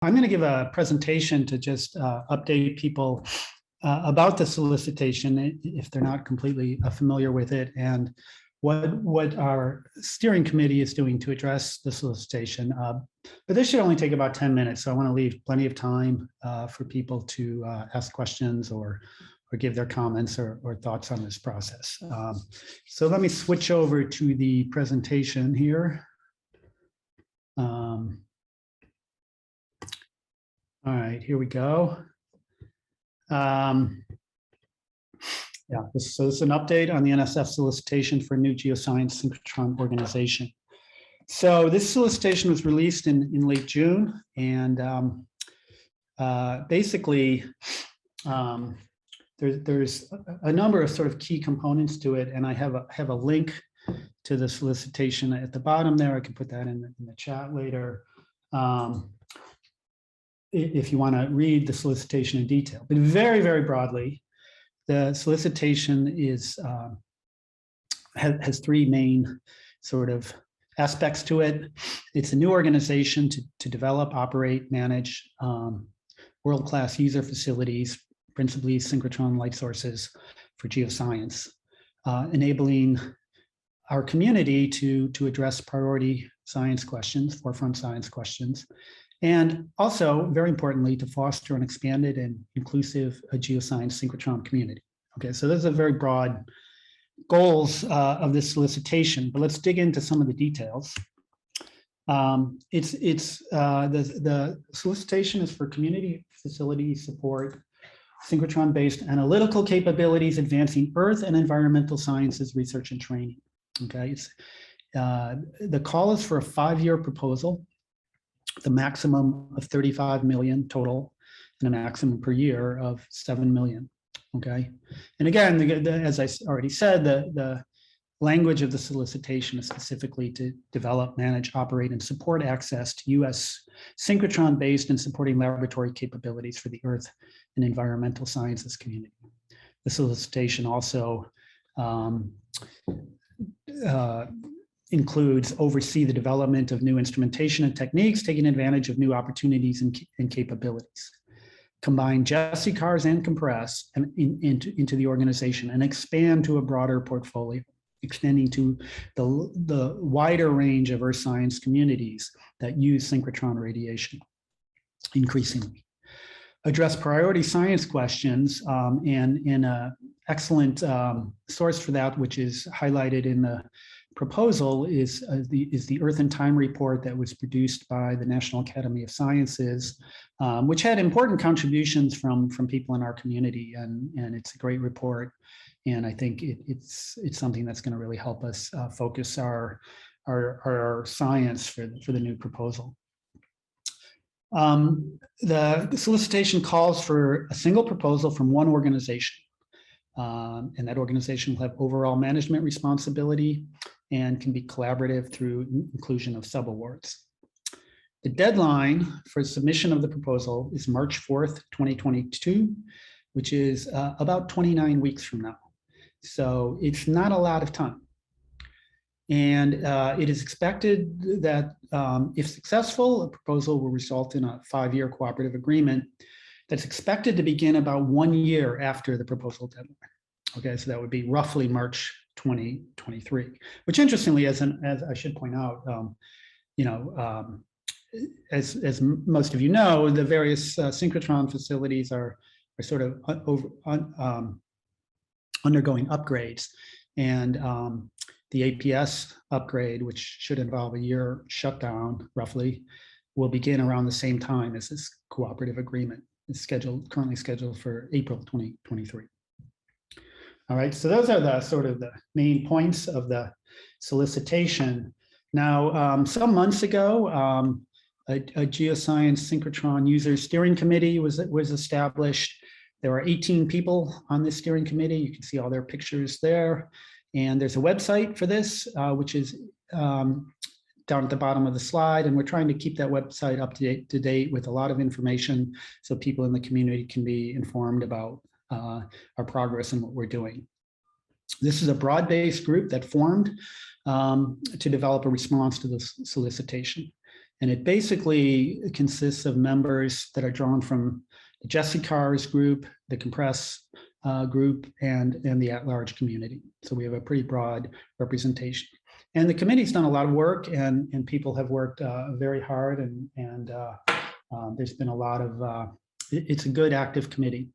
I'm going to give a presentation to just update people about the solicitation if they're not completely familiar with it, and what our steering committee is doing to address the solicitation. But this should only take about 10 minutes, so I want to leave plenty of time for people to ask questions or give their comments or thoughts on this process. So let me switch over to the presentation here. All right, here we go. So this is an update on the NSF solicitation for a new geoscience synchrotron organization. So this solicitation was released in late June, and basically there's a number of sort of key components to it, and I have a link to the solicitation at the bottom there. I can put that in the chat later. If you want to read the solicitation in detail. But very, very broadly, the solicitation has three main sort of aspects to it. It's a new organization to develop, operate, manage world-class user facilities, principally synchrotron light sources for geoscience, enabling our community to address priority science questions, forefront science questions, and also, very importantly, to foster an expanded and inclusive geoscience synchrotron community. Okay, so those are very broad goals of this solicitation, but let's dig into some of the details. The solicitation is for community facility support, synchrotron-based analytical capabilities, advancing earth and environmental sciences research and training. Okay, the call is for a 5-year proposal, the maximum of 35 million total, and a maximum per year of 7 million. Okay, and again, as I already said, the language of the solicitation is specifically to develop, manage, operate, and support access to U.S. synchrotron-based and supporting laboratory capabilities for the earth and environmental sciences community. The solicitation also includes oversee the development of new instrumentation and techniques, taking advantage of new opportunities and capabilities. Combine Jesse cars and COMPRES into the organization and expand to a broader portfolio, extending to the wider range of earth science communities that use synchrotron radiation increasingly. Address priority science questions, and an excellent source for that, which is highlighted in the proposal, is the Earth and Time report that was produced by the National Academy of Sciences, which had important contributions from people in our community, and it's a great report, and I think it's something that's going to really help us focus our science for the new proposal. The solicitation calls for a single proposal from one organization, and that organization will have overall management responsibility and can be collaborative through inclusion of subawards. The deadline for submission of the proposal is March 4th, 2022, which is about 29 weeks from now. So it's not a lot of time. And it is expected that if successful, a proposal will result in a 5-year cooperative agreement that's expected to begin about 1 year after the proposal deadline. Okay, so that would be roughly March 2023, which interestingly, as I should point out, as most of you know, the various synchrotron facilities are sort of undergoing upgrades, and the APS upgrade, which should involve a year shutdown roughly, will begin around the same time as this cooperative agreement. It's currently scheduled for April 2023. All right, so those are the sort of the main points of the solicitation. Now, some months ago, a geoscience synchrotron user steering committee was established. There are 18 people on this steering committee. You can see all their pictures there. And there's a website for this, which is down at the bottom of the slide. And we're trying to keep that website up to date with a lot of information so people in the community can be informed about our progress and what we're doing. This is a broad-based group that formed to develop a response to the solicitation. And it basically consists of members that are drawn from the Jesse Cars group, the COMPRES group, and the at-large community. So we have a pretty broad representation. And the committee's done a lot of work, and people have worked very hard, and there's been a lot of, it's a good active committee.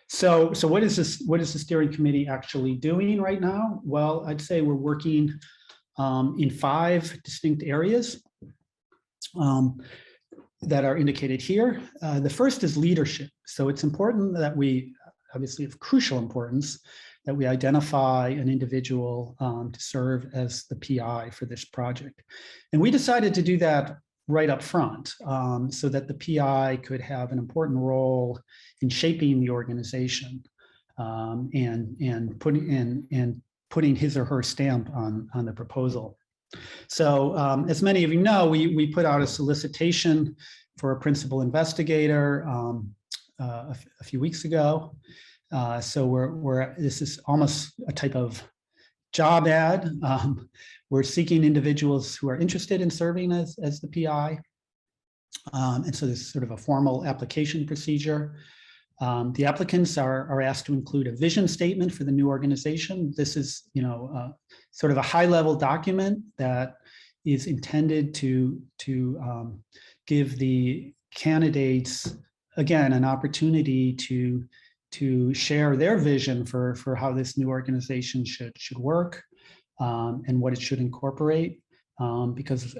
So what is this? What is the steering committee actually doing right now? Well, I'd say we're working in 5 distinct areas that are indicated here. The first is leadership. So it's important that we, obviously of crucial importance, that we identify an individual to serve as the PI for this project. And we decided to do that right up front so that the PI could have an important role in shaping the organization and putting his or her stamp on the proposal. So as many of you know, we put out a solicitation for a principal investigator a few weeks ago. So this is almost a type of job ad. We're seeking individuals who are interested in serving as the PI. And so there's sort of a formal application procedure. The applicants are asked to include a vision statement for the new organization. This is, sort of a high-level document that is intended to give the candidates, again, an opportunity to share their vision for how this new organization should work and what it should incorporate. Because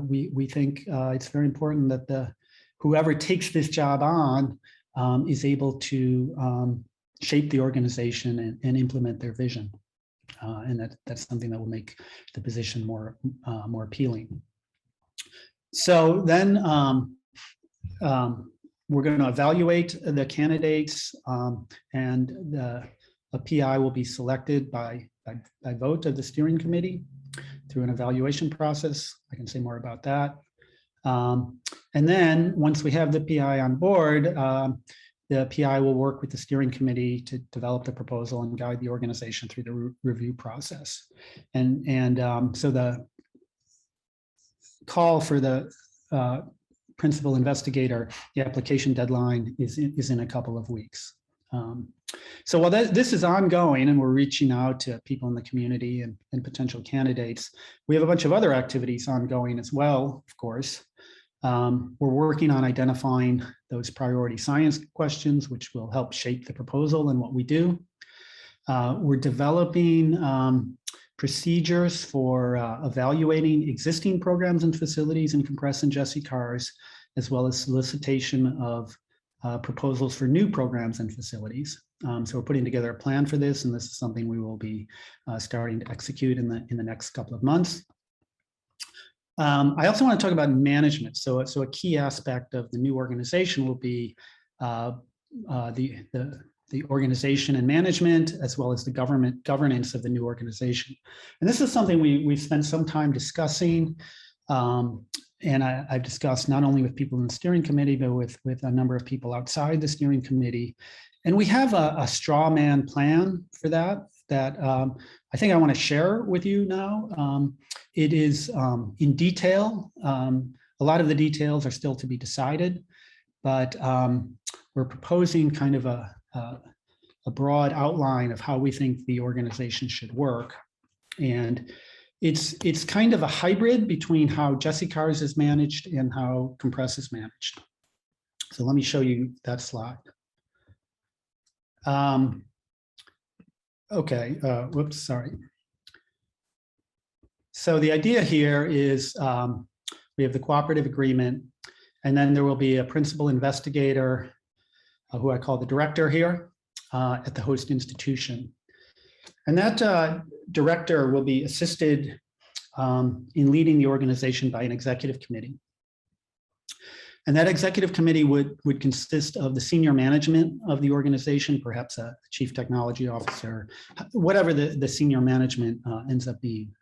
we think it's very important that whoever takes this job on is able to shape the organization and implement their vision. And that's something that will make the position more appealing. So then we're going to evaluate the candidates, and a PI will be selected by vote of the steering committee through an evaluation process. I can say more about that. And then once we have the PI on board, the PI will work with the steering committee to develop the proposal and guide the organization through the review process. And so the call for the principal investigator, the application deadline is in a couple of weeks. So while this is ongoing and we're reaching out to people in the community and potential candidates, we have a bunch of other activities ongoing as well, of course. We're working on identifying those priority science questions, which will help shape the proposal and what we do. We're developing procedures for evaluating existing programs and facilities in COMPRES and Jesse Cars, as well as solicitation of proposals for new programs and facilities. So we're putting together a plan for this, and this is something we will be starting to execute in the next couple of months. I also want to talk about management. So a key aspect of the new organization will be the organization and management, as well as the governance of the new organization. And this is something we've spent some time discussing. And I've discussed not only with people in the steering committee, but with a number of people outside the steering committee. And we have a straw man plan for that I think I want to share with you now. It is in detail. A lot of the details are still to be decided, but we're proposing kind of a broad outline of how we think the organization should work. And it's kind of a hybrid between how Jesse Cars is managed and how COMPRES is managed. So let me show you that slide. Okay, whoops, sorry. So the idea here is we have the cooperative agreement, and then there will be a principal investigator, who I call the director here, at the host institution. And that director will be assisted in leading the organization by an executive committee. And that executive committee would consist of the senior management of the organization, perhaps a chief technology officer, whatever the senior management ends up being,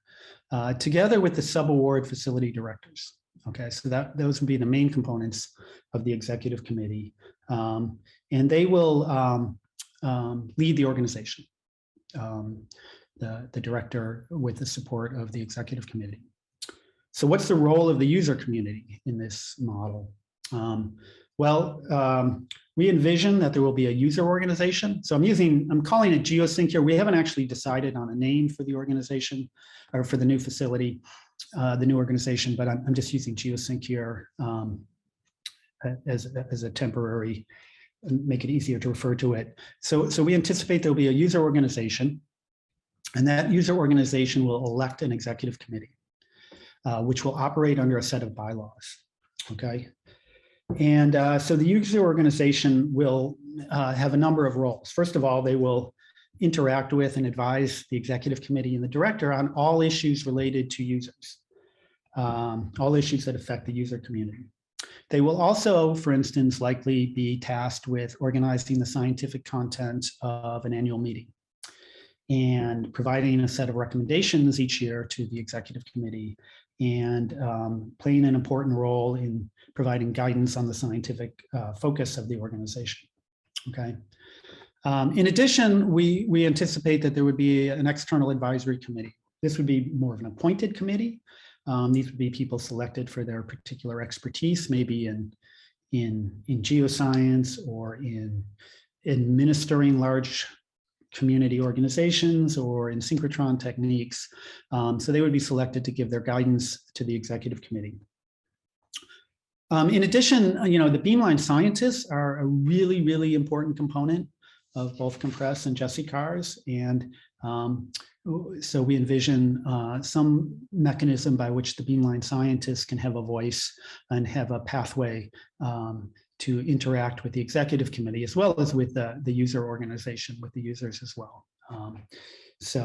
together with the sub-award facility directors. Okay, so those would be the main components of the executive committee. And they will lead the organization, the director with the support of the executive committee. So what's the role of the user community in this model? We envision that there will be a user organization. So I'm calling it GeoSync here. We haven't actually decided on a name for the organization or for the new facility, the new organization, but I'm just using GeoSync here as a temporary, make it easier to refer to it. So we anticipate there'll be a user organization, and that user organization will elect an executive committee, which will operate under a set of bylaws, okay? And so the user organization will have a number of roles. First of all, they will interact with and advise the executive committee and the director on all issues related to users, all issues that affect the user community. They will also, for instance, likely be tasked with organizing the scientific content of an annual meeting and providing a set of recommendations each year to the executive committee, and playing an important role in providing guidance on the scientific focus of the organization, okay? In addition, we anticipate that there would be an external advisory committee. This would be more of an appointed committee. These would be people selected for their particular expertise, maybe in geoscience or in administering large community organizations or in synchrotron techniques. So they would be selected to give their guidance to the executive committee. In addition, the beamline scientists are a really, really important component of both COMPRES and Jesse Cars. And so we envision some mechanism by which the beamline scientists can have a voice and have a pathway to interact with the executive committee, as well as with the user organization, with the users as well. Those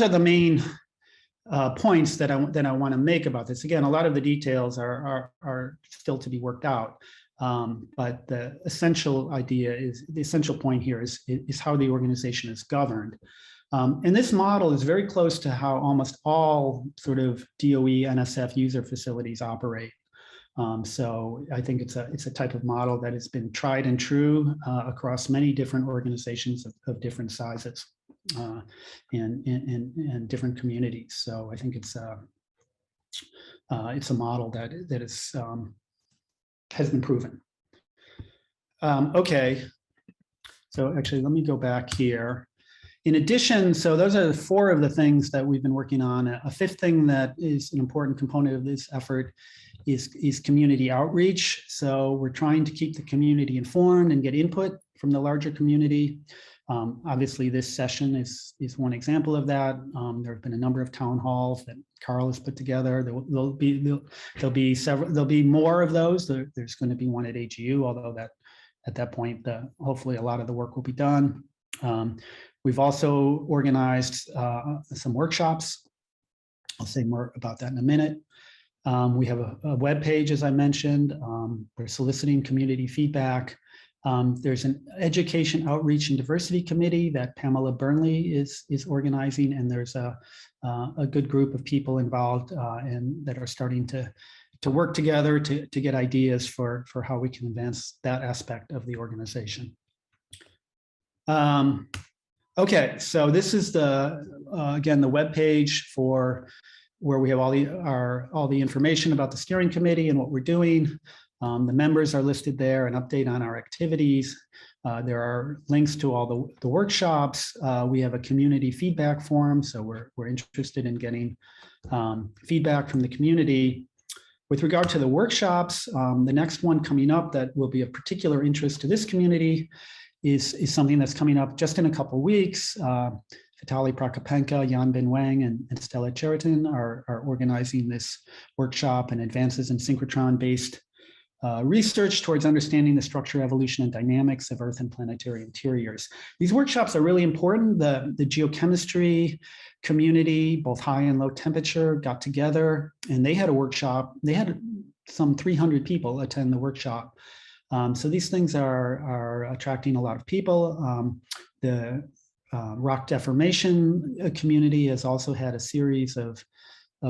are the main points that I want to make about this. Again, a lot of the details are still to be worked out, but the essential point here is how the organization is governed. And this model is very close to how almost all sort of DOE NSF user facilities operate. So I think it's a type of model that has been tried and true across many different organizations of different sizes and different communities. So I think it's a model that is has been proven. Okay, so actually let me go back here. In addition, so those are 4 of the things that we've been working on. A 5th thing that is an important component of this effort is community outreach. So we're trying to keep the community informed and get input from the larger community. Obviously, this session is one example of that. There have been a number of town halls that Carl has put together. There'll be more of those. There's going to be one at AGU, although at that point, hopefully a lot of the work will be done. We've also organized some workshops. I'll say more about that in a minute. We have a web page, as I mentioned. We're soliciting community feedback. There's an education outreach and diversity committee that Pamela Burnley is organizing, and there's a good group of people involved and that are starting to work together to get ideas for how we can advance that aspect of the organization. Okay, so this is again the web page for where we have all the information about the steering committee and what we're doing. The members are listed there, an update on our activities. There are links to all the workshops. We have a community feedback form, so we're interested in getting feedback from the community. With regard to the workshops, the next one coming up that will be of particular interest to this community is something that's coming up just in a couple of weeks. Vitaly Prokopenko, Yanbin Wang, and Stella Cheriton are organizing this workshop and advances in synchrotron-based research towards understanding the structure, evolution, and dynamics of Earth and planetary interiors. These workshops are really important. The geochemistry community, both high and low temperature, got together and they had a workshop. They had some 300 people attend the workshop. So these things are attracting a lot of people. The rock deformation community has also had a series of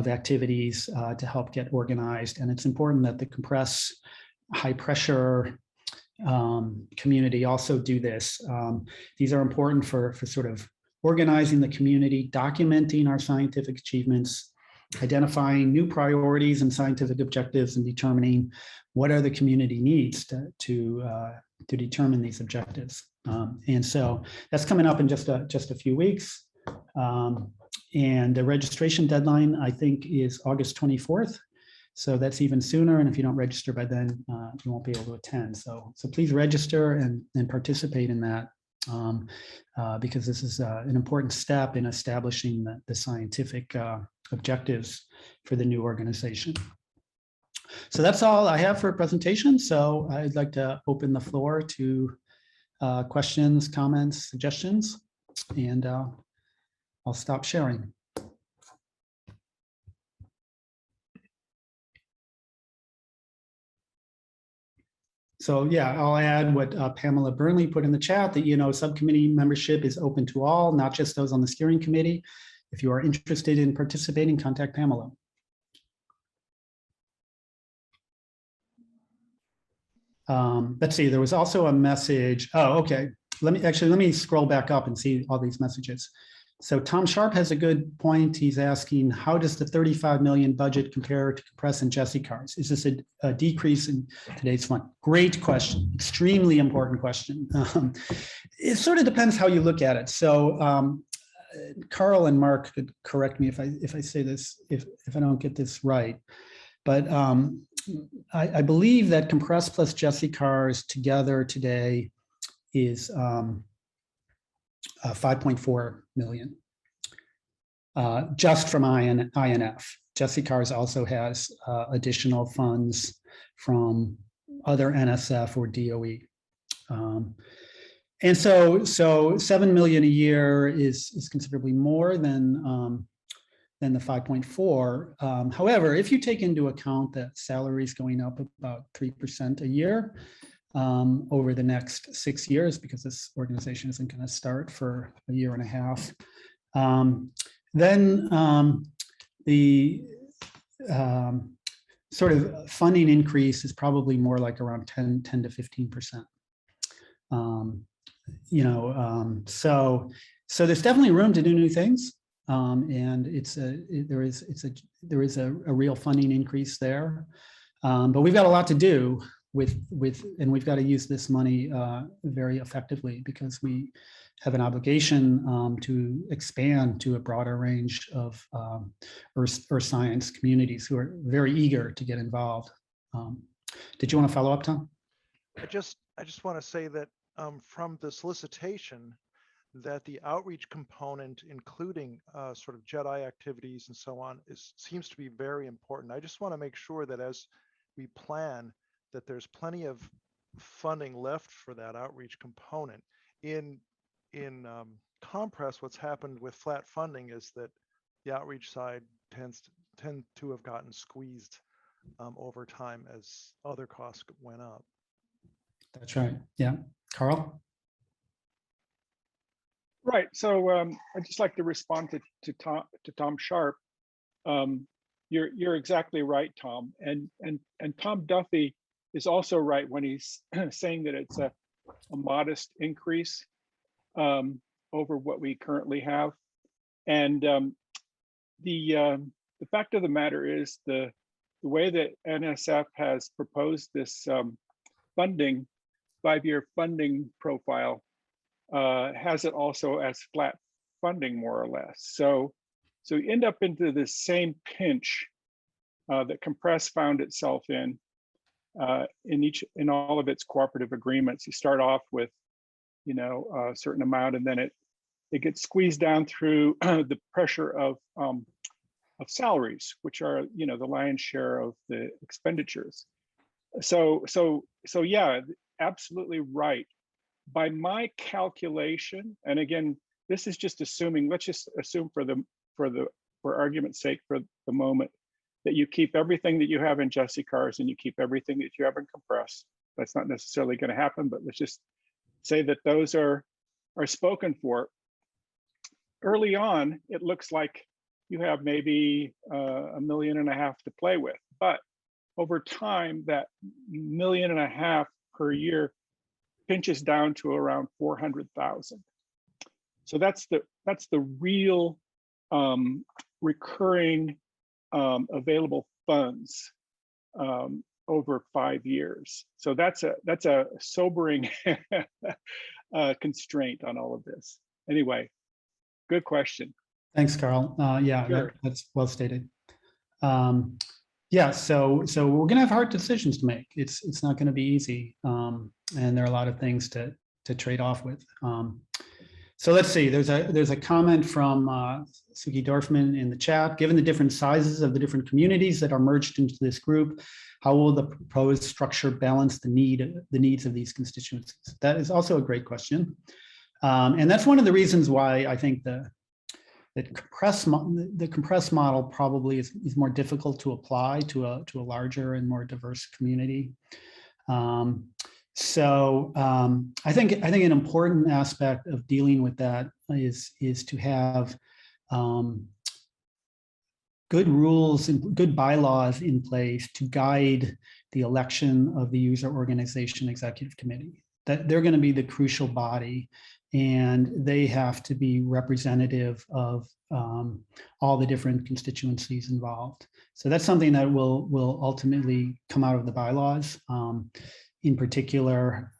activities to help get organized. And it's important that the COMPRES high pressure community also do this. These are important for sort of organizing the community, documenting our scientific achievements, identifying new priorities and scientific objectives, and determining what are the community needs to determine these objectives. And so that's coming up in just a few weeks. And the registration deadline, I think, is August 24th. So that's even sooner. And if you don't register by then, you won't be able to attend. So please register and participate in that, because this is an important step in establishing the scientific objectives for the new organization. So that's all I have for a presentation. So I'd like to open the floor to questions, comments, suggestions, and I'll stop sharing. So yeah, I'll add what Pamela Burnley put in the chat, that, subcommittee membership is open to all, not just those on the steering committee. If you are interested in participating, contact Pamela. Let's see, there was also a message. Oh, okay. Let me scroll back up and see all these messages. So Tom Sharp has a good point. He's asking, how does the 35 million budget compare to COMPRES and Jesse cars? Is this a decrease in today's fund? Great question, extremely important question. It sort of depends how you look at it. So Carl and Mark could correct me if I say this, if I don't get this right. But I believe that COMPRES plus Jesse cars together today is 5.4 million, just from INF. Jesse cars also has additional funds from other NSF or DOE. And so 7 million a year is considerably more than the 5.4. However, if you take into account that salaries going up about 3% a year over the next 6 years, because this organization isn't going to start for a year and a half, then the sort of funding increase is probably more like around 10 to 15%. So there's definitely room to do new things. And there is a real funding increase there, but we've got a lot to do and we've got to use this money very effectively, because we have an obligation to expand to a broader range of earth science communities who are very eager to get involved. Did you want to follow up, Tom? I just want to say that from the solicitation, that the outreach component, including sort of JEDI activities and so on, seems to be very important. I just want to make sure that as we plan, that there's plenty of funding left for that outreach component. In COMPRES, what's happened with flat funding is that the outreach side tend to have gotten squeezed over time as other costs went up. That's right. Yeah, Carl. Right. So I'd just like to respond to Tom Sharp. You're exactly right, Tom. And Tom Duffy is also right when he's saying that it's a modest increase over what we currently have. And the fact of the matter is the way that NSF has proposed this funding, 5-year funding profile, has it also as flat funding, more or less. So you end up into the same pinch that COMPRES found itself in all of its cooperative agreements. You start off with, a certain amount, and then it gets squeezed down through the pressure of salaries, which are, the lion's share of the expenditures. So yeah, absolutely right. By my calculation, and again, this is just assuming, let's just assume for argument's sake for the moment, that you keep everything that you have in Jesse cars and you keep everything that you have in COMPRES. That's not necessarily going to happen, but let's just say that those are spoken for. Early on, it looks like you have maybe $1.5 million to play with, but over time, that $1.5 million per year pinches down to around 400,000. So that's the real recurring available funds over 5 years. So that's a sobering constraint on all of this. Anyway, good question. Thanks, Carl. Yeah, Sure. that's well stated. Yeah, so we're gonna have hard decisions to make. It's not gonna be easy, and there are a lot of things to trade off with. So let's see. There's a comment from Suki Dorfman in the chat. Given the different sizes of the different communities that are merged into this group, how will the proposed structure balance the needs of these constituencies? That is also a great question, and that's one of the reasons why I think the compressed model probably is more difficult to apply to a larger and more diverse community. So I think an important aspect of dealing with that is to have good rules and good bylaws in place to guide the election of the user organization executive committee. That they're going to be the crucial body, and they have to be representative of all the different constituencies involved. So that's something that will ultimately come out of the bylaws. In particular,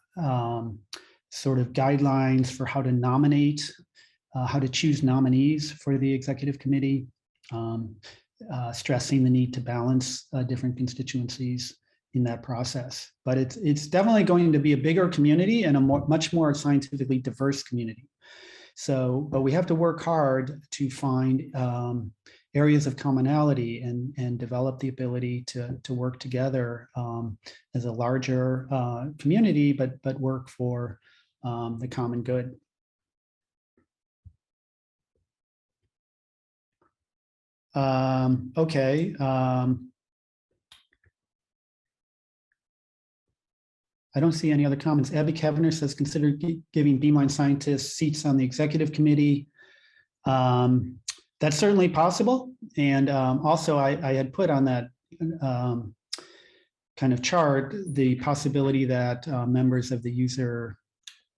sort of guidelines for how to nominate, how to choose nominees for the executive committee, stressing the need to balance different constituencies in that process. But it's definitely going to be a bigger community and a much more scientifically diverse community. So, but we have to work hard to find areas of commonality and develop the ability to work together as a larger community, but work for the common good. Okay. I don't see any other comments. Abby Kavanagh says, consider giving beamline scientists seats on the executive committee. That's certainly possible. And also I had put on that kind of chart the possibility that members of the user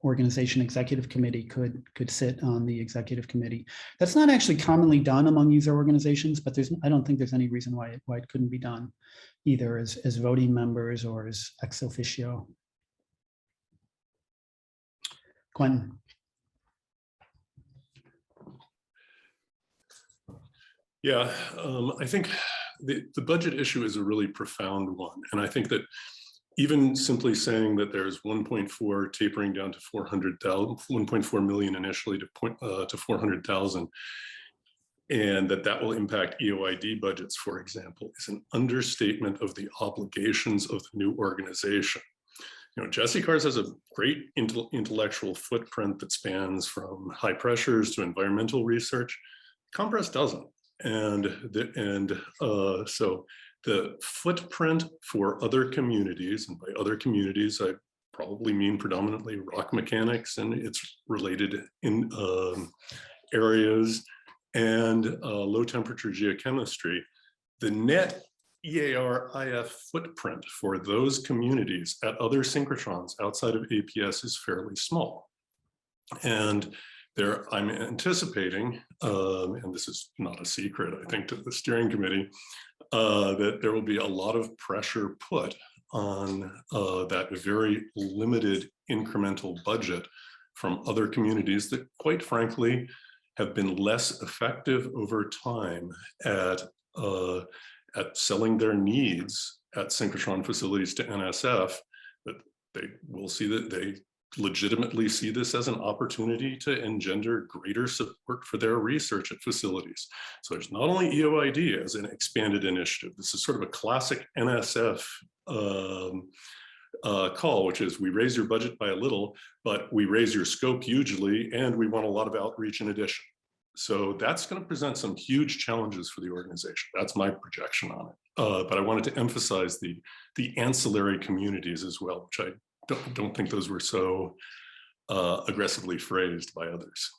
organization executive committee could sit on the executive committee. That's not actually commonly done among user organizations, but I don't think there's any reason why it couldn't be done either as voting members or as ex officio. Quentin. Yeah, I think the budget issue is a really profound one. And I think that even simply saying that there's 1.4 tapering down to 400,000, 1.4 million initially to 400,000, and that will impact EOID budgets, for example, is an understatement of the obligations of the new organization. You know, Jesse Cars has a great intellectual footprint that spans from high pressures to environmental research. COMPRES doesn't. So the footprint for other communities, and by other communities, I probably mean predominantly rock mechanics and its related areas, and low temperature geochemistry, the net EAR-IF footprint for those communities at other synchrotrons outside of APS is fairly small. And I'm anticipating, and this is not a secret, I think, to the steering committee, that there will be a lot of pressure put on that very limited incremental budget from other communities that, quite frankly, have been less effective over time at selling their needs at synchrotron facilities to NSF. That they will see that they legitimately see this as an opportunity to engender greater support for their research at facilities. So there's not only EOID as an expanded initiative, this is sort of a classic NSF call, which is we raise your budget by a little, but we raise your scope hugely, and we want a lot of outreach in addition. So that's going to present some huge challenges for the organization. That's my projection on it. But I wanted to emphasize the ancillary communities as well, which I don't think those were so aggressively phrased by others.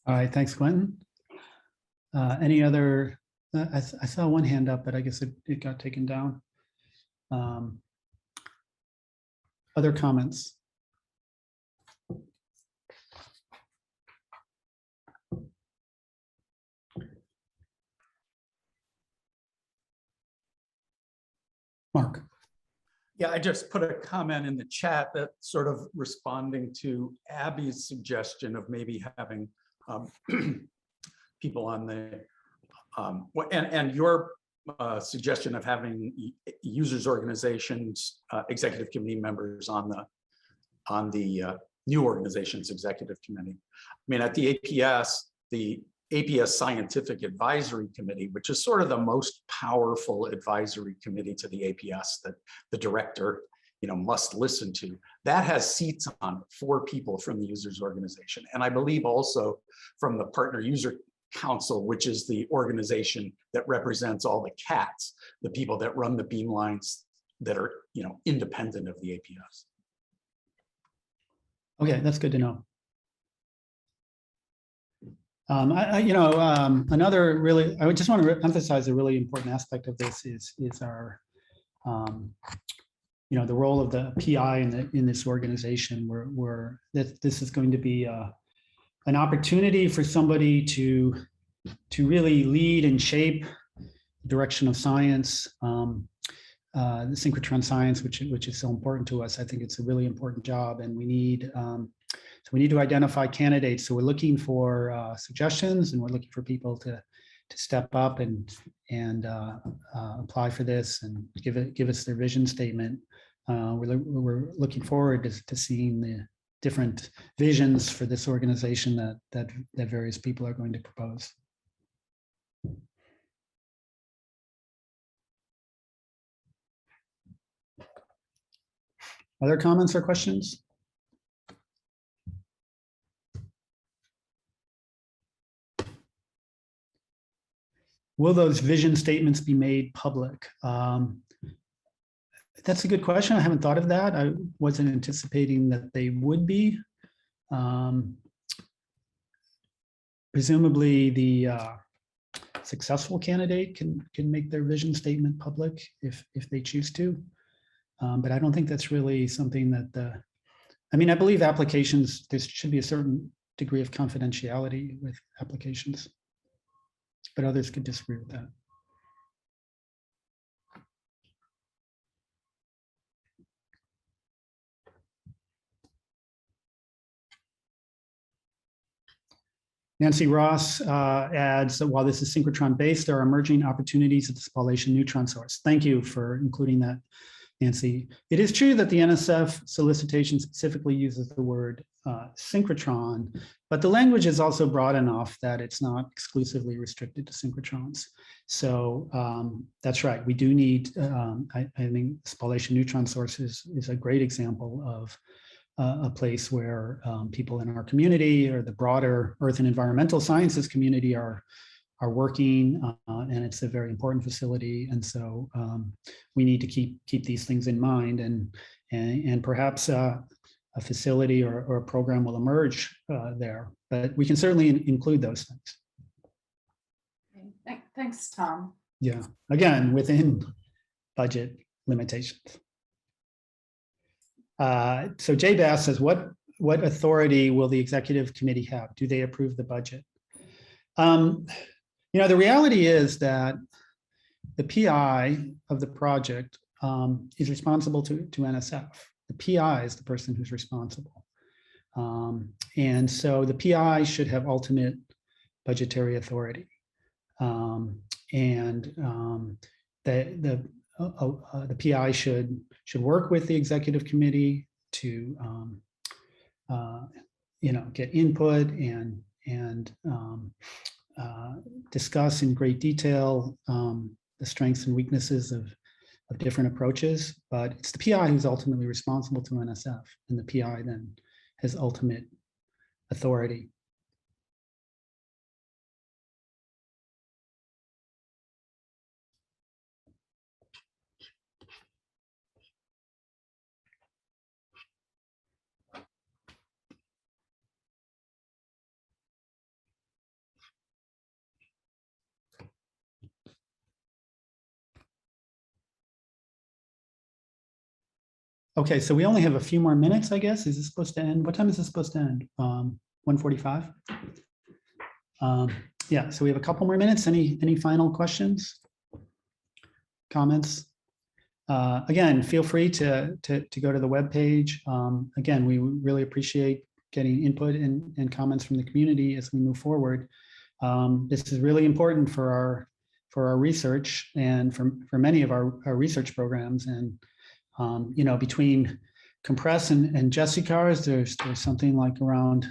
All right, thanks, Quentin. Any other, I saw one hand up, but I guess it got taken down. Other comments? Mark. Yeah, I just put a comment in the chat that sort of responding to Abby's suggestion of maybe having people on the, and your suggestion of having users organizations, executive committee members on the new organization's executive committee. I mean, at the APS Scientific Advisory Committee, which is sort of the most powerful advisory committee to the APS that the director, must listen to. That has seats on 4 people from the users organization. And I believe also from the Partner User Council, which is the organization that represents all the CATs, the people that run the beamlines that are, independent of the APS. Okay, that's good to know. Another really, I would just want to emphasize a really important aspect of this is our, the role of the PI in this organization, where this is going to be an opportunity for somebody to really lead and shape the direction of science, the synchrotron science, which is so important to us. I think it's a really important job, and we need. So we need to identify candidates. So we're looking for suggestions, and we're looking for people to step up and apply for this and give us their vision statement. We're looking forward to seeing the different visions for this organization that various people are going to propose. Other comments or questions? Will those vision statements be made public? That's a good question. I haven't thought of that. I wasn't anticipating that they would be. Presumably the successful candidate can make their vision statement public if they choose to. But I don't think that's really something that I believe applications, there should be a certain degree of confidentiality with applications, but others could disagree with that. Nancy Ross adds that while this is synchrotron based, there are emerging opportunities at the spallation neutron source. Thank you for including that, Nancy. It is true that the NSF solicitation specifically uses the word synchrotron, but the language is also broad enough that it's not exclusively restricted to synchrotrons. So that's right. We do need, I think spallation neutron source is a great example of a place where people in our community or the broader Earth and environmental sciences community are working, and it's a very important facility. And so we need to keep these things in mind, and perhaps a facility or a program will emerge there. But we can certainly include those things. Okay. Thanks, Tom. Yeah, again, within budget limitations. So Jay Bass says, what authority will the executive committee have? Do they approve the budget? The reality is that the PI of the project is responsible to NSF. The PI is the person who's responsible. And so the PI should have ultimate budgetary authority. The PI should work with the executive committee to get input and discuss in great detail the strengths and weaknesses of different approaches. But it's the PI who's ultimately responsible to NSF, and the PI then has ultimate authority. Okay, so we only have a few more minutes, I guess. Is this supposed to end? What time is this supposed to end? 1:45? Yeah, so we have a couple more minutes. Any final questions? Comments? Again, feel free to go to the webpage. Again, we really appreciate getting input and comments from the community as we move forward. This is really important for our research and for many of our research programs. And between COMPRES and Jesse cars, there's something like around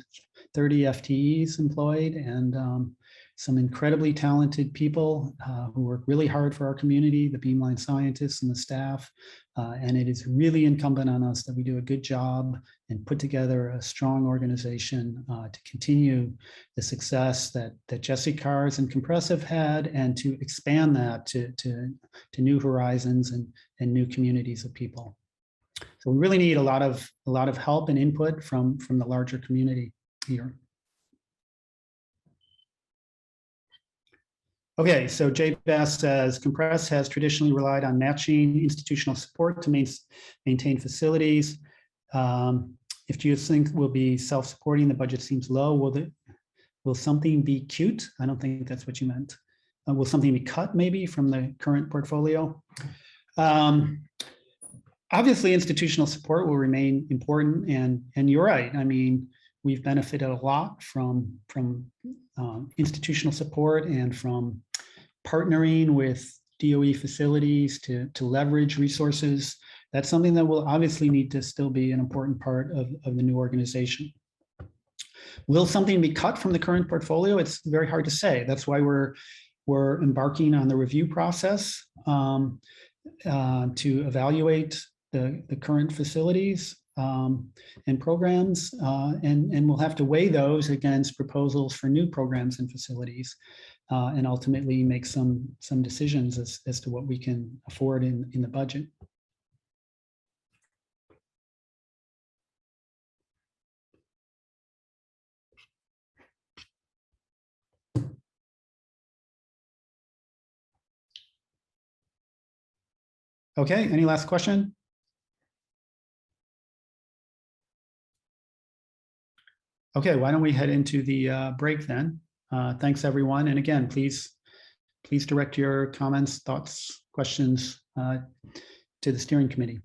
30 FTEs employed, and some incredibly talented people who work really hard for our community, the beamline scientists and the staff. And it is really incumbent on us that we do a good job and put together a strong organization to continue the success that Jesse cars and COMPRES have had, and to expand that to new horizons and new communities of people. So we really need a lot of help and input from the larger community here. Okay, so Jay Bass says, COMPRES has traditionally relied on matching institutional support to maintain facilities. If Geosync will be self-supporting, the budget seems low. Will something be cute? I don't think that's what you meant. Will something be cut maybe from the current portfolio? Obviously, institutional support will remain important, and you're right. I mean, we've benefited a lot from institutional support and from partnering with DOE facilities to leverage resources. That's something that will obviously need to still be an important part of the new organization. Will something be cut from the current portfolio? It's very hard to say. That's why we're embarking on the review process to evaluate the current facilities and programs, and we'll have to weigh those against proposals for new programs and facilities, and ultimately make some decisions as to what we can afford in the budget. Okay, any last question? Okay, why don't we head into the break then? Thanks, everyone. And again, please direct your comments, thoughts, questions to the steering committee.